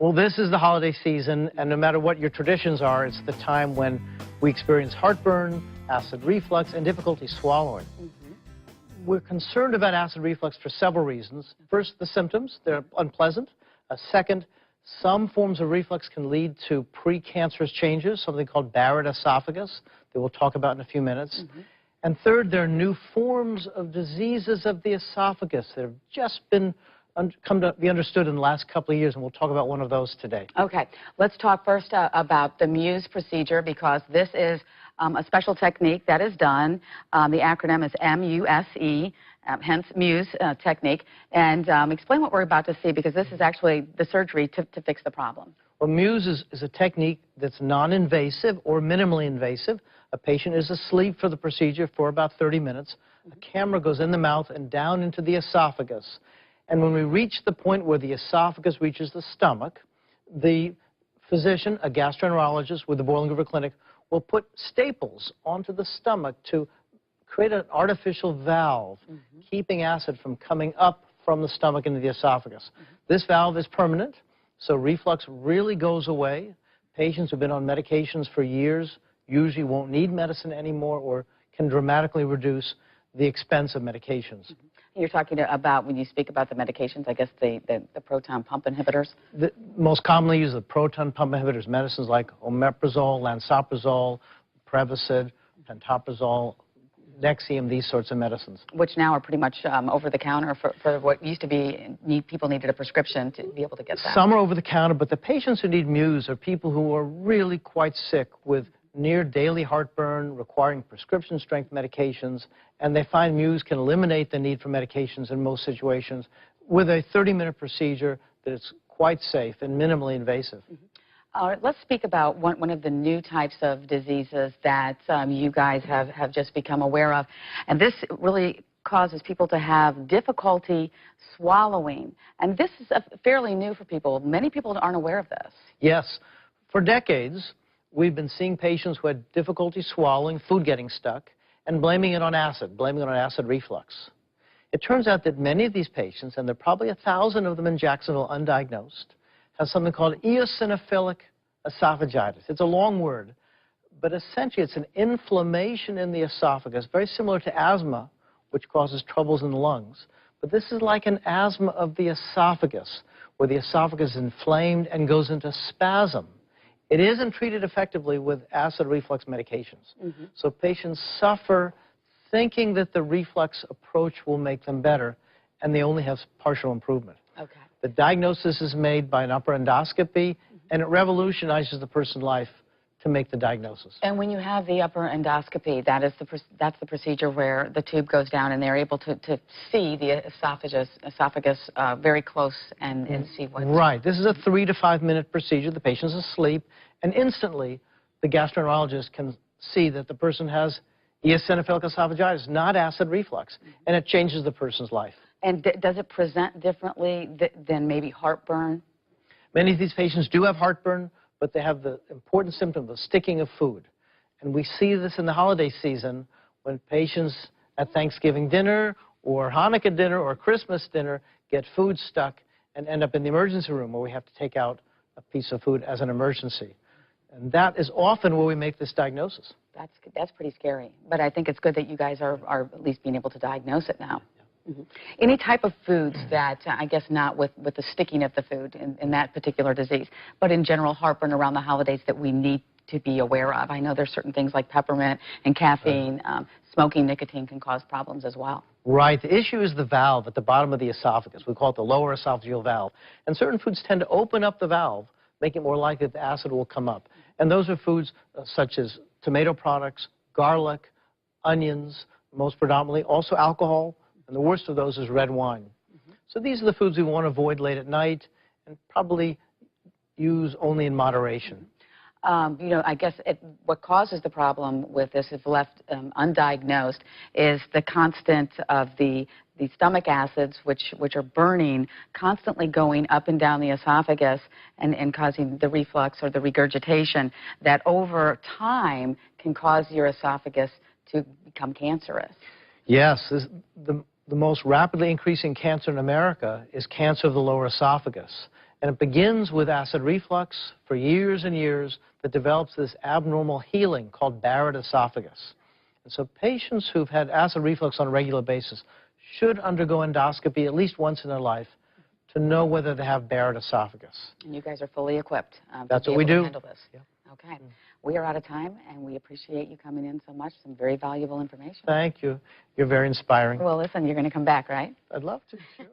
Well, this is the holiday season, and no matter what your traditions are, it's the time when we experience heartburn, acid reflux, and difficulty swallowing. We're concerned about acid reflux for several reasons. First, the symptoms, they're unpleasant. Second, some forms of reflux can lead to precancerous changes, something called Barrett esophagus, that we'll talk about in a few minutes. And third, there are new forms of diseases of the esophagus that have just been come to be understood in the last couple of years, and we'll talk about one of those today. Okay, let's talk first about the Muse procedure, because this is a special technique that is done. The acronym is M-U-S-E, hence Muse technique. And explain what we're about to see, because this is actually the surgery to fix the problem. Well, Muse is a technique that's non-invasive or minimally invasive. A patient is asleep for the procedure for about 30 minutes. A camera goes in the mouth and down into the esophagus. And when we reach the point where the esophagus reaches the stomach, the physician, a gastroenterologist with the Borland-Groover clinic, will put staples onto the stomach to create an artificial valve, keeping acid from coming up from the stomach into the esophagus. This valve is permanent, so reflux really goes away. Patients who've been on medications for years usually won't need medicine anymore, or can dramatically reduce the expense of medications. You're talking about, when you speak about the medications, I guess the proton pump inhibitors? The most commonly used are the proton pump inhibitors, medicines like omeprazole, lansoprazole, Prevacid, pantoprazole, Nexium, these sorts of medicines. Which now are pretty much over the counter for what used to be, people needed a prescription to be able to get that. Some are over the counter, but the patients who need Muse are people who are really quite sick with near daily heartburn, requiring prescription strength medications, and they find Muse can eliminate the need for medications in most situations with a 30-minute procedure that is quite safe and minimally invasive. All right, let's speak about one of the new types of diseases that you guys have just become aware of. And this really causes people to have difficulty swallowing. And this is fairly new for people. Many people aren't aware of this. Yes. For decades, we've been seeing patients who had difficulty swallowing, food getting stuck, and blaming it on acid reflux. It turns out that many of these patients, and there are probably 1,000 of them in Jacksonville undiagnosed, have something called eosinophilic esophagitis. It's a long word, but essentially it's an inflammation in the esophagus, very similar to asthma, which causes troubles in the lungs. But this is like an asthma of the esophagus, where the esophagus is inflamed and goes into spasm. It isn't treated effectively with acid reflux medications. So patients suffer thinking that the reflux approach will make them better, and they only have partial improvement. Okay. The diagnosis is made by an upper endoscopy, and it revolutionizes the person's life to make the diagnosis. And when you have the upper endoscopy, that's the procedure where the tube goes down and they're able to see the esophagus very close and see what's... Right. This is a 3 to 5 minute procedure. The patient's asleep, and instantly the gastroenterologist can see that the person has eosinophilic esophagitis, not acid reflux, and it changes the person's life. And does it present differently than maybe heartburn? Many of these patients do have heartburn, but they have the important symptom of sticking of food. And we see this in the holiday season when patients at Thanksgiving dinner or Hanukkah dinner or Christmas dinner get food stuck and end up in the emergency room where we have to take out a piece of food as an emergency. And that is often where we make this diagnosis. That's pretty scary. But I think it's good that you guys are at least being able to diagnose it now. Any type of foods that, I guess not with the sticking of the food in that particular disease, but in general heartburn around the holidays that we need to be aware of? I know there's certain things like peppermint and caffeine. Smoking nicotine can cause problems as well. Right. The issue is the valve at the bottom of the esophagus. We call it the lower esophageal valve. And certain foods tend to open up the valve, make it more likely that the acid will come up. And those are foods such as tomato products, garlic, onions, most predominantly, also alcohol. And the worst of those is red wine. So these are the foods we want to avoid late at night and probably use only in moderation. You know, I guess what causes the problem with this, if left undiagnosed, is the constant of the stomach acids, which are burning, constantly going up and down the esophagus and causing the reflux or the regurgitation that over time can cause your esophagus to become cancerous. Yes. The most rapidly increasing cancer in America is cancer of the lower esophagus. And it begins with acid reflux for years and years that develops this abnormal healing called Barrett esophagus. And so patients who've had acid reflux on a regular basis should undergo endoscopy at least once in their life to know whether they have Barrett esophagus. And you guys are fully equipped That's to be what we able to do. handle this. Yeah. Okay. We are out of time, and we appreciate you coming in so much. Some very valuable information. Thank you. You're very inspiring. Well, listen, you're going to come back, right? I'd love to. Sure.